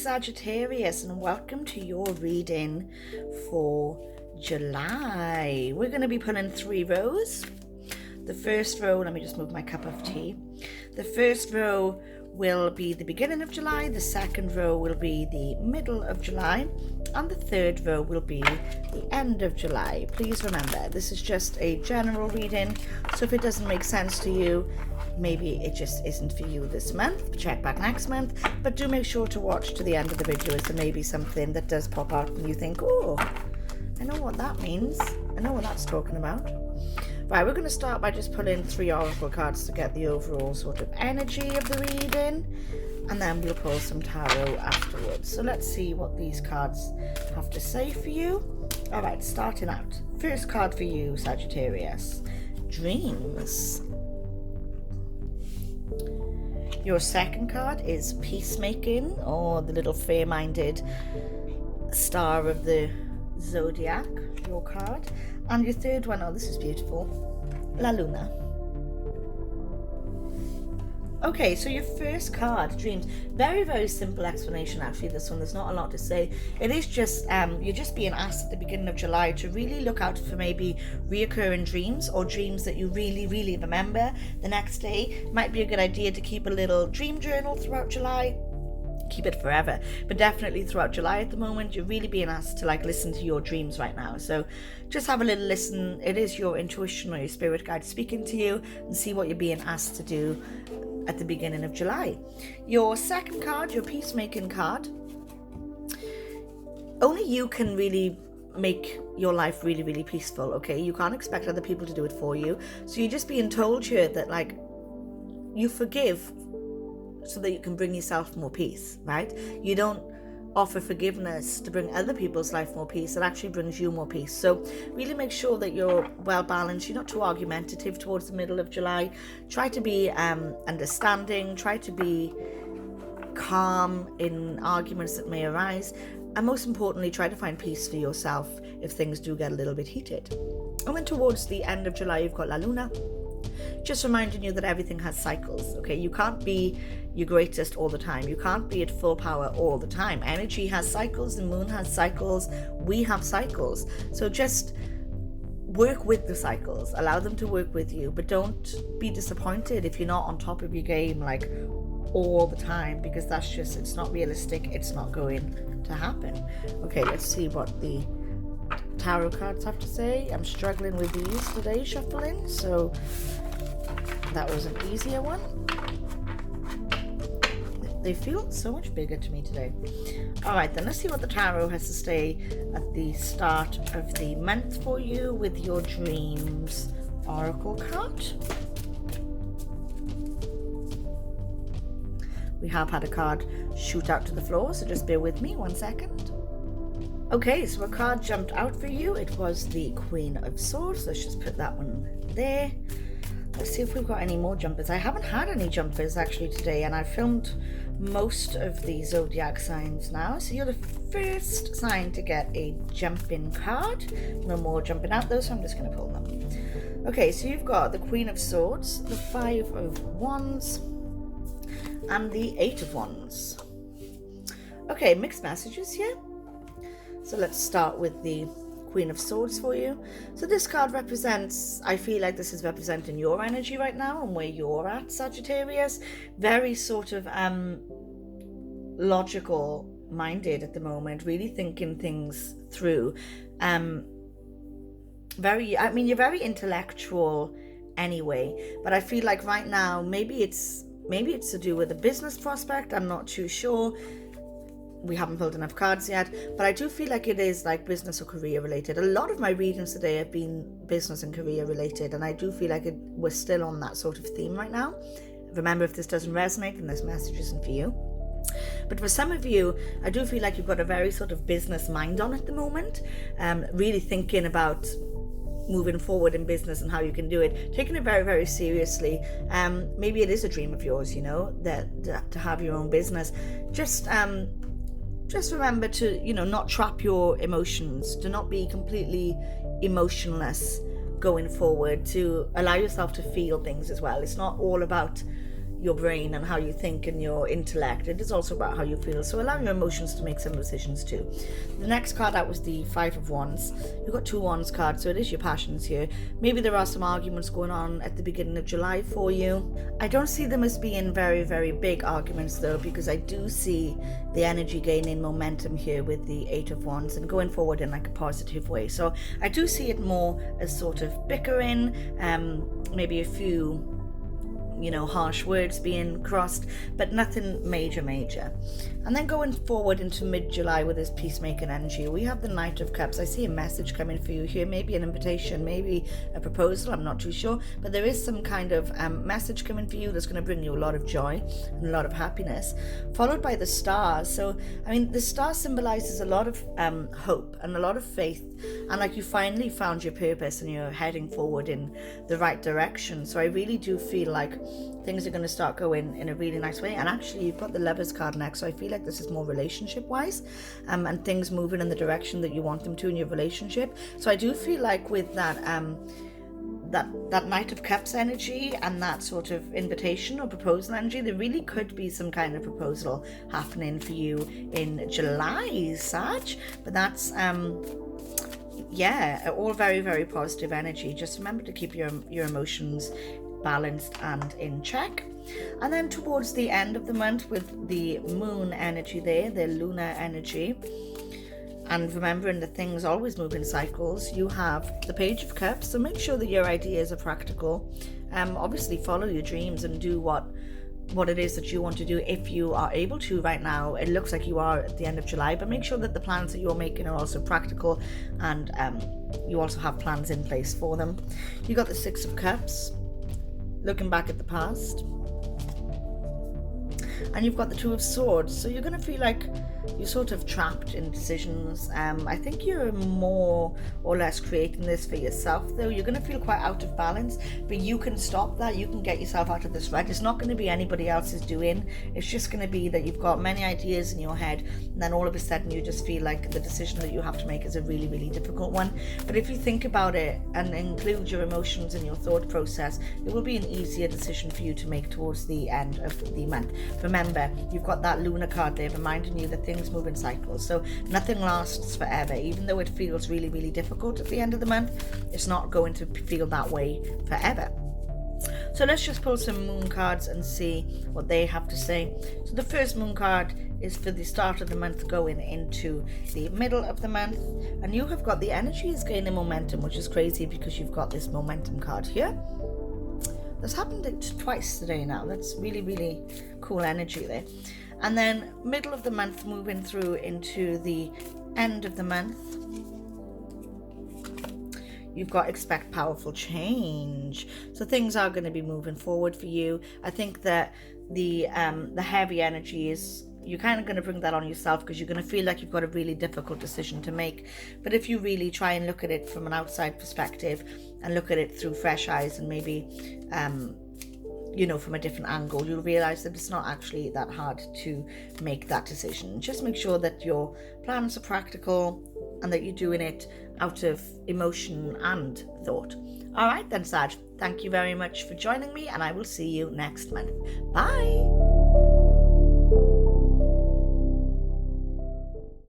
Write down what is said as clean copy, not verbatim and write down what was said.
Sagittarius, and welcome to your reading for July. We're going to be pulling 3 rows. The first row, let me just move my cup of tea. The first row will be the beginning of July, the second row will be the middle of July, and the third row will be the end of July. Please remember, this is just a general reading, so if it doesn't make sense to you, maybe it just isn't for you this month. Check back next month, but do make sure to watch to the end of the video, as there may be something that does pop out and you think, oh, I know what that means, I know what that's talking about. Right, we're going to start by just pulling 3 oracle cards to get the overall sort of energy of the reading, and then we'll pull some tarot afterwards. So let's see what these cards have to say for you. All right, starting out. First card for you, Sagittarius. Dreams. Your second card is Peacemaking, or the little fair-minded star of the zodiac, your card. And your third one, oh, this is beautiful, La Luna. Okay, so your first card, Dreams. Very, very simple explanation, actually, this one. There's not a lot to say. It is just, you're just being asked at the beginning of July to really look out for maybe reoccurring dreams, or dreams that you really, really remember the next day. Might be a good idea to keep a little dream journal throughout July. Keep it forever, but definitely throughout July at the moment, you're really being asked to listen to your dreams right now. So just have a little listen. It is your intuition or your spirit guide speaking to you, and see what you're being asked to do at the beginning of July. Your second card, your Peacemaking card, only you can really make your life really, really peaceful. Okay, you can't expect other people to do it for you, so you're just being told here that you forgive so that you can bring yourself more peace, right? You don't offer forgiveness to bring other people's life more peace. It actually brings you more peace. So really make sure that you're well balanced. You're not too argumentative towards the middle of July. Try to be understanding. Try to be calm in arguments that may arise. And most importantly, try to find peace for yourself if things do get a little bit heated. And then towards the end of July, you've got La Luna. Just reminding you that everything has cycles, okay? You can't be your greatest all the time. You can't be at full power all the time. Energy has cycles, the moon has cycles, we have cycles. So just work with the cycles, allow them to work with you, but don't be disappointed if you're not on top of your game all the time, because that's just, it's not realistic, it's not going to happen. Okay, let's see what the tarot cards have to say. I'm struggling with these today, shuffling, so that was an easier one. They feel so much bigger to me today. All right, then let's see what the tarot has to say at the start of the month for you with your Dreams oracle card. We have had a card shoot out to the floor, so just bear with me 1 second. Okay, so a card jumped out for you. It was the Queen of Swords. Let's just put that one there. Let's see if we've got any more jumpers. I haven't had any jumpers actually today, and I've filmed most of the zodiac signs now. So you're the first sign to get a jumping card. No more jumping out though, so I'm just going to pull them. Okay, so you've got the Queen of Swords, the 5 of Wands, and the 8 of Wands. Okay, mixed messages here. So let's start with the Queen of Swords for you. So this card represents, I feel like this is representing your energy right now and where you're at, Sagittarius. Very sort of logical minded at the moment, really thinking things through. You're very intellectual anyway, but I feel like right now maybe it's to do with a business prospect. I'm not too sure. We haven't pulled enough cards yet, but I do feel like it is business or career related. A lot of my readings today have been business and career related, and I do feel like we're still on that sort of theme right now. Remember, if this doesn't resonate, then this message isn't for you. But for some of you, I do feel like you've got a very sort of business mind on at the moment, really thinking about moving forward in business and how you can do it, taking it very, very seriously. Maybe it is a dream of yours, that to have your own business. Just remember to, not trap your emotions, to not be completely emotionless going forward, to allow yourself to feel things as well. It's not all about, your brain and how you think and your intellect. It is also about how you feel. So allow your emotions to make some decisions too. The next card out was the Five of Wands. You've got 2 Wands cards, so it is your passions here. Maybe there are some arguments going on at the beginning of July for you. I don't see them as being very, very big arguments though, because I do see the energy gaining momentum here with the 8 of Wands and going forward in like a positive way. So I do see it more as sort of bickering, maybe a few harsh words being crossed, but nothing major. And then going forward into mid-July with this peacemaking energy, we have the Knight of Cups. I see a message coming for you here, maybe an invitation, maybe a proposal, I'm not too sure, but there is some kind of message coming for you that's going to bring you a lot of joy and a lot of happiness, followed by the stars. So I mean, the star symbolizes a lot of hope and a lot of faith, and like you finally found your purpose and you're heading forward in the right direction. So I really do feel like things are going to start going in a really nice way. And actually you've got the Lovers card next, so I feel like this is more relationship wise, and things moving in the direction that you want them to in your relationship. So I do feel like with that that Knight of Cups energy and that sort of invitation or proposal energy, there really could be some kind of proposal happening for you in July, Sag. But that's all very, very positive energy. Just remember to keep your emotions balanced and in check. And then towards the end of the month with the moon energy there, the lunar energy, and remembering that things always move in cycles, you have the Page of Cups. So make sure that your ideas are practical. Obviously follow your dreams and do what it is that you want to do if you are able to right now. It looks like you are at the end of July, but make sure that the plans that you're making are also practical, and you also have plans in place for them. You got the Six of Cups, looking back at the past, and you've got the Two of Swords. So you're going to feel like you're sort of trapped in decisions. I think you're more or less creating this for yourself though. You're going to feel quite out of balance, but you can stop that. You can get yourself out of this rut. It's not going to be anybody else's doing. It's just going to be that you've got many ideas in your head, and then all of a sudden you just feel like the decision that you have to make is a really, really difficult one. But if you think about it and include your emotions in your thought process, it will be an easier decision for you to make towards the end of the month. Remember, you've got that lunar card there reminding you that things move in cycles, so nothing lasts forever. Even though it feels really, really difficult at the end of the month, it's not going to feel that way forever. So let's just pull some moon cards and see what they have to say. So the first moon card is for the start of the month going into the middle of the month, and you have got the energy is gaining momentum, which is crazy because you've got this momentum card here. That's happened twice today now. That's really, really cool energy there. And then middle of the month moving through into the end of the month, you've got expect powerful change. So things are going to be moving forward for you. I think that the heavy energy is, you're kind of going to bring that on yourself because you're going to feel like you've got a really difficult decision to make. But if you really try and look at it from an outside perspective and look at it through fresh eyes and maybe from a different angle, you'll realize that it's not actually that hard to make that decision. Just make sure that your plans are practical and that you're doing it out of emotion and thought. All right then, Sag, thank you very much for joining me, and I will see you next month. Bye.